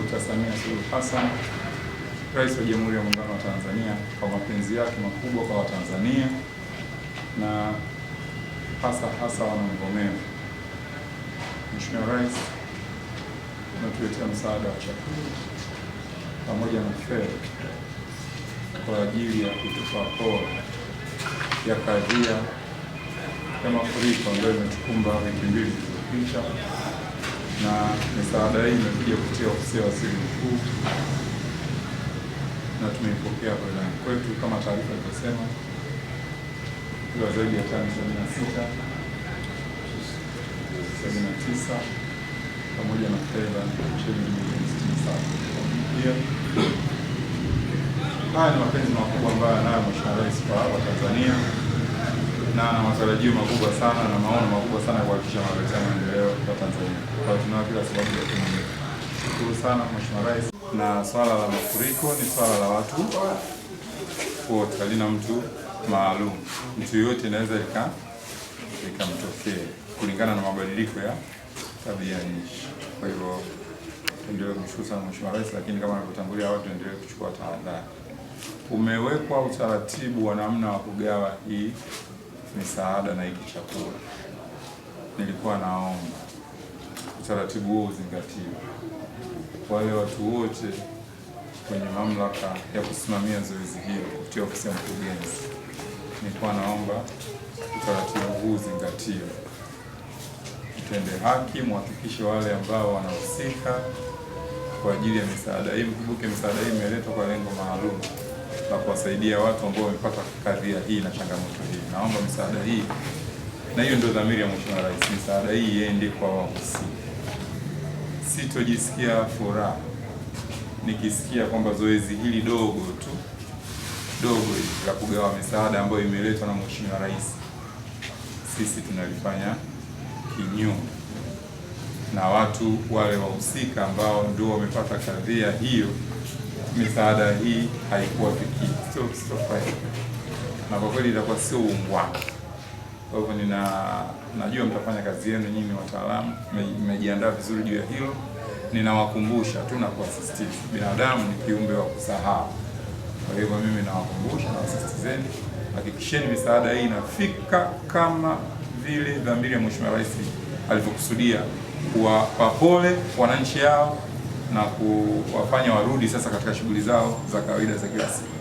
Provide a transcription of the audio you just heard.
Dr. Samia Suluhu Hassan, Rais wa Jamhuri ya Muungano wa Tanzania, kwa mapenzi yake makubwa kwa Watanzania na hasa wana Mvomero. Mheshimiwa Rais anatuletea msaada wa chakula pamoja na fedha kwa ajili ya kutupa pole ya kadhia ya mafuriko ambayo imetukumba wiki mbili zilizopita, na misaada hii imekuja kupitia ofisi ya Waziri Mkuu na tumeipokea wilani kwetu kama taarifa ilivyosema, kwa zaidi ya tani 79 pamoja na fedha shilingi milioni 67. Pia haya ni mapenzi makubwa ambayo anayo Mheshimiwa Rais kwa Tanzania, na ana matarajio makubwa sana na maono makubwa sana kuhakikisha wanaletea maendeleo kwa Tanzania. Kwa hiyo tunao kila sababu ya kumshukuru sana Mheshimiwa Rais. Na swala la mafuriko ni swala la watu wote, halina mtu maalum. Mtu yoyote inaweza likamtokea kulingana na mabadiliko ya tabia nchi. Kwa hivyo endelee kumshukuru sana Mheshimiwa Rais, lakini kama alivyotangulia watu endelee kuchukua tahadhari. Umewekwa utaratibu wa namna wa kugawa hii misaada na hiki chakula. Nilikuwa naomba utaratibu huo uzingatiwe. Wale watu wote kwenye mamlaka ya kusimamia zoezi hilo kupitia ofisi ya mkurugenzi, nilikuwa naomba utaratibu huu uzingatiwe. Mtende haki, muhakikishe wale ambao wanahusika kwa ajili ya misaada hii. Mkumbuke misaada hii imeletwa kwa lengo maalum la kuwasaidia watu ambao wamepata kadhia hii na changamoto hii. Naomba misaada hii, na hiyo ndio dhamiri ya Mheshimiwa Rais, misaada hii iende kwa wahusika. Sitojisikia furaha nikisikia kwamba zoezi hili dogo la kugawa misaada ambayo imeletwa na Mheshimiwa Rais, sisi tunalifanya kinyume na watu wale wahusika ambao ndio wamepata kadhia hiyo. Misaada hii haikuwa fikia, na kwa kweli itakuwa sio uungwana. Kwa hivyo najua mtafanya kazi yenu, nyinyi wataalamu mmejiandaa vizuri juu ya hilo. Ninawakumbusha tu na kuasisitiza, binadamu ni kiumbe wa kusahau. Kwa hivyo mimi nawakumbusha na wasisitizeni, hakikisheni misaada hii inafika kama vile dhamiri ya Mheshimiwa Rais alivyokusudia, kuwapa pole wananchi hao na kuwafanya warudi sasa katika shughuli zao za kawaida za kila siku.